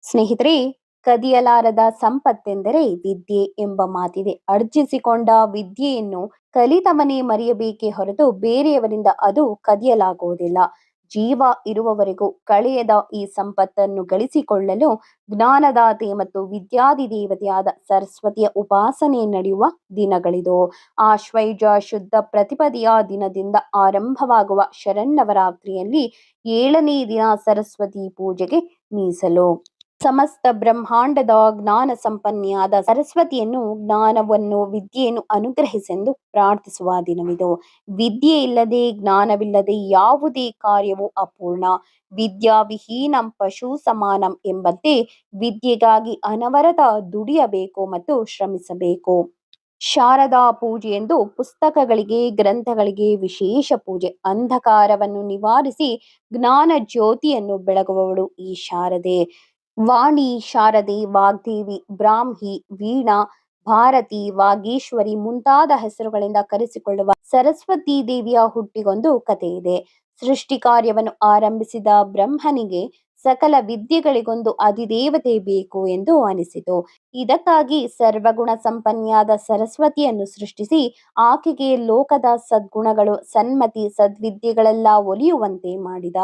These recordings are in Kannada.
ಸ್ನೇಹಿತರೆ, ಕದಿಯಲಾರದ ಸಂಪತ್ತೆಂದರೆ ವಿದ್ಯೆ ಎಂಬ ಮಾತಿದೆ. ಅರ್ಜಿಸಿಕೊಂಡ ವಿದ್ಯೆಯನ್ನು ಕಲಿತವನೇ ಮರೆಯಬೇಕೇ ಹೊರತು ಬೇರೆಯವರಿಂದ ಅದು ಕದಿಯಲಾಗುವುದಿಲ್ಲ. ಜೀವ ಇರುವವರೆಗೂ ಕಳೆಯದ ಈ ಸಂಪತ್ತನ್ನು ಗಳಿಸಿಕೊಳ್ಳಲು ಜ್ಞಾನದಾತೆ ಮತ್ತು ವಿದ್ಯಾಧಿದೇವತೆಯಾದ ಸರಸ್ವತಿಯ ಉಪಾಸನೆ ನಡೆಯುವ ದಿನಗಳಿದು. ಆಶ್ವಯುಜ ಶುದ್ಧ ಪ್ರತಿಪದೆಯ ದಿನದಿಂದ ಆರಂಭವಾಗುವ ಶರನ್ನವರಾತ್ರಿಯಲ್ಲಿ 7ನೇ ದಿನ ಸರಸ್ವತಿ ಪೂಜೆಗೆ ಮೀಸಲು. ಸಮಸ್ತ ಬ್ರಹ್ಮಾಂಡದ ಜ್ಞಾನ ಸಂಪನ್ನಿಯಾದ ಸರಸ್ವತಿಯನ್ನು ಜ್ಞಾನವನ್ನು ವಿದ್ಯೆಯನ್ನು ಅನುಗ್ರಹಿಸೆಂದು ಪ್ರಾರ್ಥಿಸುವ ದಿನವಿದು. ವಿದ್ಯೆ ಇಲ್ಲದೆ ಜ್ಞಾನವಿಲ್ಲದೆ ಯಾವುದೇ ಕಾರ್ಯವೂ ಅಪೂರ್ಣ. ವಿದ್ಯಾ ವಿಹೀನಂ ಪಶು ಸಮಾನಂ ಎಂಬಂತೆ ವಿದ್ಯೆಗಾಗಿ ಅನವರತ ದುಡಿಯಬೇಕು ಮತ್ತು ಶ್ರಮಿಸಬೇಕು. ಶಾರದಾ ಪೂಜೆಯೆಂದು ಪುಸ್ತಕಗಳಿಗೆ ಗ್ರಂಥಗಳಿಗೆ ವಿಶೇಷ ಪೂಜೆ. ಅಂಧಕಾರವನ್ನು ನಿವಾರಿಸಿ ಜ್ಞಾನ ಜ್ಯೋತಿಯನ್ನು ಬೆಳಗುವವಳು ಈ ಶಾರದೆ. ವಾಣಿ, ಶಾರದೆ, ವಾಗ್ದೇವಿ, ಬ್ರಾಹ್ಮಿ, ವೀಣಾ, ಭಾರತಿ, ವಾಗೀಶ್ವರಿ ಮುಂತಾದ ಹೆಸರುಗಳಿಂದ ಕರೆಸಿಕೊಳ್ಳುವ ಸರಸ್ವತಿ ದೇವಿಯ ಹುಟ್ಟಿಗೊಂದು ಕಥೆ ಇದೆ. ಸೃಷ್ಟಿ ಕಾರ್ಯವನ್ನು ಆರಂಭಿಸಿದ ಬ್ರಹ್ಮನಿಗೆ ಸಕಲ ವಿದ್ಯೆಗಳಿಗೊಂದು ಅಧಿದೇವತೆ ಬೇಕು ಎಂದು ಅನಿಸಿತು. ಇದಕ್ಕಾಗಿ ಸರ್ವಗುಣ ಸಂಪನ್ನಿಯಾದ ಸರಸ್ವತಿಯನ್ನು ಸೃಷ್ಟಿಸಿ ಆಕೆಗೆ ಲೋಕದ ಸದ್ಗುಣಗಳು, ಸನ್ಮತಿ, ಸದ್ವಿದ್ಯೆಗಳೆಲ್ಲ ಒಲಿಯುವಂತೆ ಮಾಡಿದ.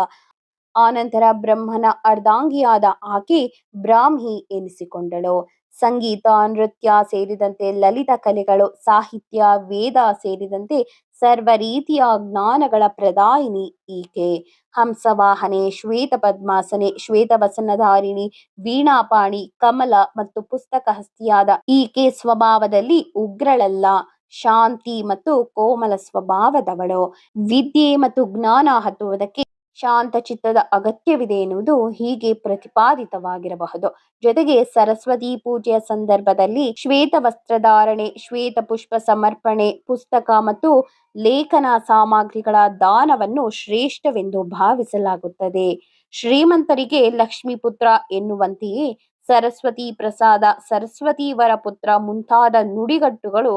ಆನಂತರ ಬ್ರಹ್ಮನ ಅರ್ಧಾಂಗಿಯಾದ ಆಕೆ ಬ್ರಾಹ್ಮಿ ಎನಿಸಿಕೊಂಡಳು. ಸಂಗೀತ, ನೃತ್ಯ ಸೇರಿದಂತೆ ಲಲಿತ ಕಲೆಗಳು, ಸಾಹಿತ್ಯ, ವೇದ ಸೇರಿದಂತೆ ಸರ್ವ ರೀತಿಯ ಜ್ಞಾನಗಳ ಪ್ರದಾಯಿನಿ ಈಕೆ. ಹಂಸವಾಹನೆ, ಶ್ವೇತ ಪದ್ಮಾಸನೆ, ಶ್ವೇತವಸನಧಾರಿಣಿ, ವೀಣಾಪಾಣಿ, ಕಮಲ ಮತ್ತು ಪುಸ್ತಕ ಹಸ್ತಿಯಾದ ಈಕೆ ಸ್ವಭಾವದಲ್ಲಿ ಉಗ್ರಳಲ್ಲ, ಶಾಂತಿ ಮತ್ತು ಕೋಮಲ ಸ್ವಭಾವದವಳು. ವಿದ್ಯೆ ಮತ್ತು ಜ್ಞಾನ ಹತ್ತುವುದಕ್ಕೆ ಶಾಂತ ಚಿತ್ತದ ಅಗತ್ಯವಿದೆ ಎನ್ನುವುದು ಹೀಗೆ ಪ್ರತಿಪಾದಿತವಾಗಿರಬಹುದು. ಜೊತೆಗೆ ಸರಸ್ವತಿ ಪೂಜೆಯ ಸಂದರ್ಭದಲ್ಲಿ ಶ್ವೇತ ವಸ್ತ್ರಧಾರಣೆ, ಶ್ವೇತ ಪುಷ್ಪ ಸಮರ್ಪಣೆ, ಪುಸ್ತಕ ಮತ್ತು ಲೇಖನ ಸಾಮಗ್ರಿಗಳ ದಾನವನ್ನು ಶ್ರೇಷ್ಠವೆಂದು ಭಾವಿಸಲಾಗುತ್ತದೆ. ಶ್ರೀಮಂತರಿಗೆ ಲಕ್ಷ್ಮೀಪುತ್ರ ಎನ್ನುವಂತೆಯೇ ಸರಸ್ವತಿ ಪ್ರಸಾದ, ಸರಸ್ವತಿ ವರ ಪುತ್ರ ಮುಂತಾದ ನುಡಿಗಟ್ಟುಗಳು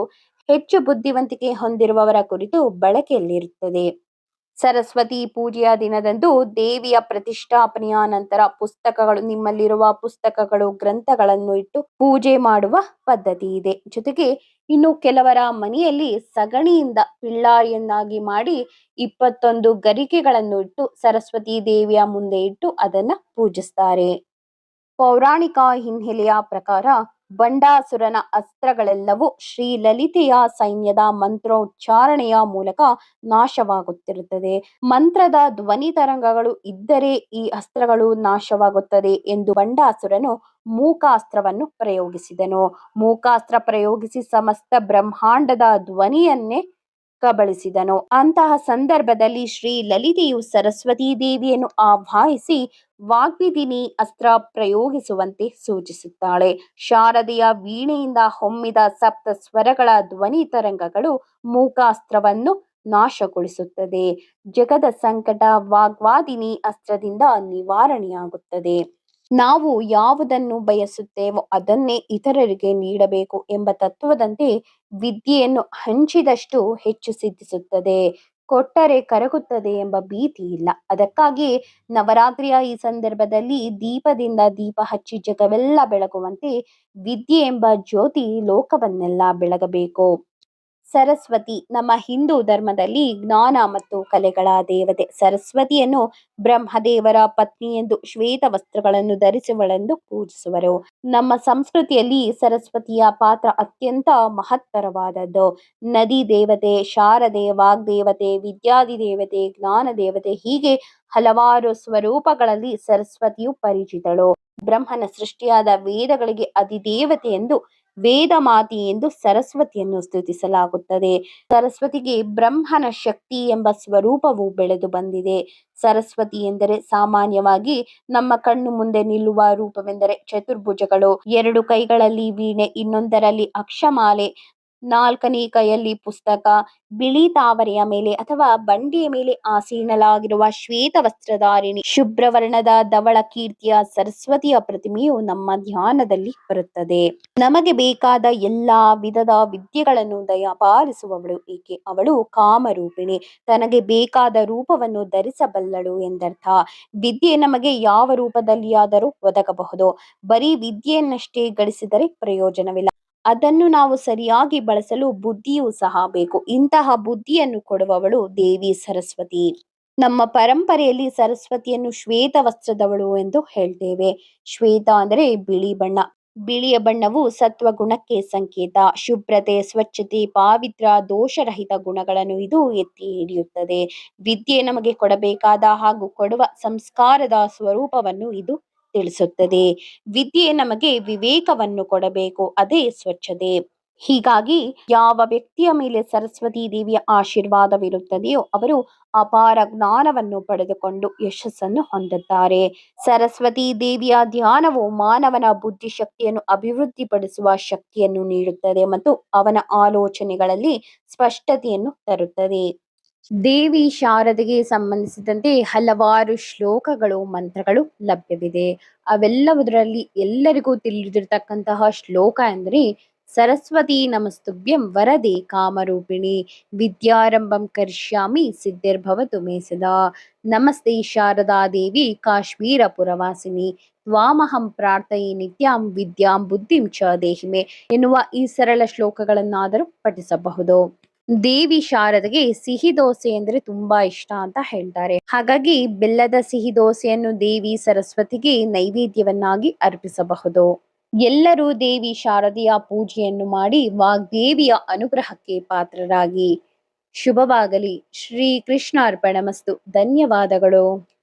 ಹೆಚ್ಚು ಬುದ್ಧಿವಂತಿಕೆ ಹೊಂದಿರುವವರ ಕುರಿತು ಬಳಕೆಯಲ್ಲಿರುತ್ತದೆ. ಸರಸ್ವತಿ ಪೂಜೆಯ ದಿನದಂದು ದೇವಿಯ ಪ್ರತಿಷ್ಠಾಪನೆಯ ನಂತರ ನಿಮ್ಮಲ್ಲಿರುವ ಪುಸ್ತಕಗಳು, ಗ್ರಂಥಗಳನ್ನು ಇಟ್ಟು ಪೂಜೆ ಮಾಡುವ ಪದ್ಧತಿ ಇದೆ. ಜೊತೆಗೆ ಇನ್ನು ಕೆಲವರ ಮನೆಯಲ್ಲಿ ಸಗಣಿಯಿಂದ ಪಿಳ್ಳಾರಿಯನ್ನಾಗಿ ಮಾಡಿ 21 ಗರಿಕೆಗಳನ್ನು ಇಟ್ಟು ಸರಸ್ವತಿ ದೇವಿಯ ಮುಂದೆ ಇಟ್ಟು ಅದನ್ನ ಪೂಜಿಸ್ತಾರೆ. ಪೌರಾಣಿಕ ಹಿನ್ನೆಲೆಯ ಪ್ರಕಾರ ಬಂಡಾಸುರನ ಅಸ್ತ್ರಗಳೆಲ್ಲವೂ ಶ್ರೀ ಲಲಿತೆಯ ಸೈನ್ಯದ ಮಂತ್ರೋಚ್ಚಾರಣೆಯ ಮೂಲಕ ನಾಶವಾಗುತ್ತಿರುತ್ತದೆ. ಮಂತ್ರದ ಧ್ವನಿ ತರಂಗಗಳು ಇದ್ದರೆ ಈ ಅಸ್ತ್ರಗಳು ನಾಶವಾಗುತ್ತದೆ ಎಂದು ಬಂಡಾಸುರನು ಮೂಕಾಸ್ತ್ರವನ್ನು ಪ್ರಯೋಗಿಸಿದನು. ಮೂಕಾಸ್ತ್ರ ಪ್ರಯೋಗಿಸಿ ಸಮಸ್ತ ಬ್ರಹ್ಮಾಂಡದ ಧ್ವನಿಯನ್ನೇ ಕಬಳಿಸಿದನು. ಅಂತಹ ಸಂದರ್ಭದಲ್ಲಿ ಶ್ರೀ ಲಲಿತೆಯು ಸರಸ್ವತಿ ದೇವಿಯನ್ನು ಆವಾಹಿಸಿ ವಾಗ್ವಿದಿನಿ ಅಸ್ತ್ರ ಪ್ರಯೋಗಿಸುವಂತೆ ಸೂಚಿಸುತ್ತಾಳೆ. ಶಾರದೆಯ ವೀಣೆಯಿಂದ ಹೊಮ್ಮಿದ ಸಪ್ತ ಸ್ವರಗಳ ಧ್ವನಿ ತರಂಗಗಳು ಮೂಕಾಸ್ತ್ರವನ್ನು ನಾಶಗೊಳಿಸುತ್ತದೆ. ಜಗದ ಸಂಕಟ ವಾಗ್ವಾದಿನಿ ಅಸ್ತ್ರದಿಂದ ನಿವಾರಣೆಯಾಗುತ್ತದೆ. ನಾವು ಯಾವುದನ್ನು ಬಯಸುತ್ತೇವೋ ಅದನ್ನೇ ಇತರರಿಗೆ ನೀಡಬೇಕು ಎಂಬ ತತ್ವದಂತೆ ವಿದ್ಯೆಯನ್ನು ಹಂಚಿದಷ್ಟು ಹೆಚ್ಚು ಸಿದ್ಧಿಸುತ್ತದೆ, ಕೊಟ್ಟರೆ ಕರಗುತ್ತದೆ ಎಂಬ ಭೀತಿ ಇಲ್ಲ. ಅದಕ್ಕಾಗಿ ನವರಾತ್ರಿಯ ಈ ಸಂದರ್ಭದಲ್ಲಿ ದೀಪದಿಂದ ದೀಪ ಹಚ್ಚಿ ಜಗವೆಲ್ಲ ಬೆಳಗುವಂತೆ ವಿದ್ಯೆ ಎಂಬ ಜ್ಯೋತಿ ಲೋಕವನ್ನೆಲ್ಲ ಬೆಳಗಬೇಕು. ಸರಸ್ವತಿ ನಮ್ಮ ಹಿಂದೂ ಧರ್ಮದಲ್ಲಿ ಜ್ಞಾನ ಮತ್ತು ಕಲೆಗಳ ದೇವತೆ. ಸರಸ್ವತಿಯನ್ನು ಬ್ರಹ್ಮದೇವರ ಪತ್ನಿ ಎಂದು ಶ್ವೇತ ವಸ್ತ್ರಗಳನ್ನು ಧರಿಸುವಳೆಂದು ಪೂಜಿಸುವರು. ನಮ್ಮ ಸಂಸ್ಕೃತಿಯಲ್ಲಿ ಸರಸ್ವತಿಯ ಪಾತ್ರ ಅತ್ಯಂತ ಮಹತ್ತರವಾದದ್ದು. ನದಿ ದೇವತೆ, ಶಾರದೆ, ವಾಗ್ದೇವತೆ, ವಿದ್ಯಾಧಿದೇವತೆ, ಜ್ಞಾನ ದೇವತೆ ಹೀಗೆ ಹಲವಾರು ಸ್ವರೂಪಗಳಲ್ಲಿ ಸರಸ್ವತಿಯು ಪರಿಚಿತಳು. ಬ್ರಹ್ಮನ ಸೃಷ್ಟಿಯಾದ ವೇದಗಳಿಗೆ ಅಧಿದೇವತೆ ಎಂದು ವೇದ ಮಾತೆ ಎಂದು ಸರಸ್ವತಿಯನ್ನು ಸ್ತುತಿಸಲಾಗುತ್ತದೆ. ಸರಸ್ವತಿಗೆ ಬ್ರಹ್ಮನ ಶಕ್ತಿ ಎಂಬ ಸ್ವರೂಪವು ಬೆಳೆದು ಬಂದಿದೆ. ಸರಸ್ವತಿ ಎಂದರೆ ಸಾಮಾನ್ಯವಾಗಿ ನಮ್ಮ ಕಣ್ಣು ಮುಂದೆ ನಿಲ್ಲುವ ರೂಪವೆಂದರೆ ಚತುರ್ಭುಜಗಳು, 2 ಕೈಗಳಲ್ಲಿ ವೀಣೆ, ಇನ್ನೊಂದರಲ್ಲಿ ಅಕ್ಷಮಾಲೆ, ನಾಲ್ಕನೇ ಕೈಯಲ್ಲಿ ಪುಸ್ತಕ, ಬಿಳಿ ತಾವರೆಯ ಮೇಲೆ ಅಥವಾ ಬಂಡೆಯ ಮೇಲೆ ಆಸೀನಳಾಗಿರುವ ಶ್ವೇತ ವಸ್ತ್ರಧಾರಿಣಿ, ಶುಭ್ರವರ್ಣದ ಧವಳ ಕೀರ್ತಿಯ ಸರಸ್ವತಿಯ ಪ್ರತಿಮೆಯು ನಮ್ಮ ಧ್ಯಾನದಲ್ಲಿ ಬರುತ್ತದೆ. ನಮಗೆ ಬೇಕಾದ ಎಲ್ಲಾ ವಿಧದ ವಿದ್ಯೆಗಳನ್ನು ದಯಪಾಲಿಸುವವಳು, ಏಕೆ ಅವಳು ಕಾಮರೂಪಿಣಿ, ತನಗೆ ಬೇಕಾದ ರೂಪವನ್ನು ಧರಿಸಬಲ್ಲಳು ಎಂದರ್ಥ. ವಿದ್ಯೆ ನಮಗೆ ಯಾವ ರೂಪದಲ್ಲಿಯಾದರೂ ಒದಗಬಹುದು. ಬರೀ ವಿದ್ಯೆಯನ್ನಷ್ಟೇ ಗಳಿಸಿದರೆ ಪ್ರಯೋಜನವಿಲ್ಲ. ಅದನ್ನು ನಾವು ಸರಿಯಾಗಿ ಬಳಸಲು ಬುದ್ಧಿಯೂ ಸಹ ಬೇಕು. ಇಂತಹ ಬುದ್ಧಿಯನ್ನು ಕೊಡುವವಳು ದೇವಿ ಸರಸ್ವತಿ. ನಮ್ಮ ಪರಂಪರೆಯಲ್ಲಿ ಸರಸ್ವತಿಯನ್ನು ಶ್ವೇತ ವಸ್ತ್ರದವಳು ಎಂದು ಹೇಳ್ತೇವೆ. ಶ್ವೇತ ಅಂದರೆ ಬಿಳಿ ಬಣ್ಣ. ಬಿಳಿಯ ಬಣ್ಣವು ಸತ್ವ ಗುಣಕ್ಕೆ ಸಂಕೇತ. ಶುಭ್ರತೆ, ಸ್ವಚ್ಛತೆ, ಪಾವಿತ್ರ, ದೋಷರಹಿತ ಗುಣಗಳನ್ನು ಇದು ಎತ್ತಿ ಹಿಡಿಯುತ್ತದೆ. ವಿದ್ಯೆ ನಮಗೆ ಕೊಡಬೇಕಾದ ಹಾಗೂ ಕೊಡುವ ಸಂಸ್ಕಾರದ ಸ್ವರೂಪವನ್ನು ಇದು ತಿಳಿಸುತ್ತದೆ. ವಿದ್ಯೆ ನಮಗೆ ವಿವೇಕವನ್ನು ಕೊಡಬೇಕು, ಅದೇ ಸ್ವಚ್ಛತೆ. ಹೀಗಾಗಿ ಯಾವ ವ್ಯಕ್ತಿಯ ಮೇಲೆ ಸರಸ್ವತಿ ದೇವಿಯ ಆಶೀರ್ವಾದವಿರುತ್ತದೆಯೋ ಅವರು ಅಪಾರ ಜ್ಞಾನವನ್ನು ಪಡೆದುಕೊಂಡು ಯಶಸ್ಸನ್ನು ಹೊಂದುತ್ತಾರೆ. ಸರಸ್ವತಿ ದೇವಿಯ ಧ್ಯಾನವು ಮಾನವನ ಬುದ್ಧಿಶಕ್ತಿಯನ್ನು ಅಭಿವೃದ್ಧಿಪಡಿಸುವ ಶಕ್ತಿಯನ್ನು ನೀಡುತ್ತದೆ ಮತ್ತು ಅವನ ಆಲೋಚನೆಗಳಲ್ಲಿ ಸ್ಪಷ್ಟತೆಯನ್ನು ತರುತ್ತದೆ. ದೇವಿ ಶಾರದೆಗೆ ಸಂಬಂಧಿಸಿದಂತೆ ಹಲವಾರು ಶ್ಲೋಕಗಳು, ಮಂತ್ರಗಳು ಲಭ್ಯವಿದೆ. ಅವೆಲ್ಲವುದರಲ್ಲಿ ಎಲ್ಲರಿಗೂ ತಿಳಿದಿರತಕ್ಕಂತಹ ಶ್ಲೋಕ ಎಂದರೆ ಸರಸ್ವತಿ ನಮಸ್ತುಭ್ಯಂ ವರದೆ ಕಾಮರೂಪಿಣಿ ವಿದ್ಯಾರಂಭಂ ಕರಿಷ್ಯಾಮಿ ಸಿದ್ಧಿರ್ಭವತು ಮೇ ಸದಾ. ನಮಸ್ತೆ ಶಾರದಾ ದೇವಿ ಕಾಶ್ಮೀರ ಪುರವಾಸಿನಿ ತ್ವಾಮಹಂ ಪ್ರಾರ್ಥಯೆ ನಿತ್ಯಂ ವಿದ್ಯಾಂ ಬುದ್ಧಿಂ ಚ ದೇಹಿಮೆ ಎನ್ನುವ ಈ ಸರಳ ಶ್ಲೋಕಗಳನ್ನಾದರೂ ಪಠಿಸಬಹುದು. ದೇವಿ ಶಾರದೆಗೆ ಸಿಹಿ ದೋಸೆ ಅಂದ್ರೆ ತುಂಬಾ ಇಷ್ಟ ಅಂತ ಹೇಳ್ತಾರೆ. ಹಾಗಾಗಿ ಬೆಲ್ಲದ ಸಿಹಿ ದೋಸೆಯನ್ನು ದೇವಿ ಸರಸ್ವತಿಗೆ ನೈವೇದ್ಯವನ್ನಾಗಿ ಅರ್ಪಿಸಬಹುದು. ಎಲ್ಲರೂ ದೇವಿ ಶಾರದೆಯ ಪೂಜೆಯನ್ನು ಮಾಡಿ ವಾಗ್ದೇವಿಯ ಅನುಗ್ರಹಕ್ಕೆ ಪಾತ್ರರಾಗಿ. ಶುಭವಾಗಲಿ. ಶ್ರೀ ಕೃಷ್ಣ ಅರ್ಪಣಮಸ್ತು. ಧನ್ಯವಾದಗಳು.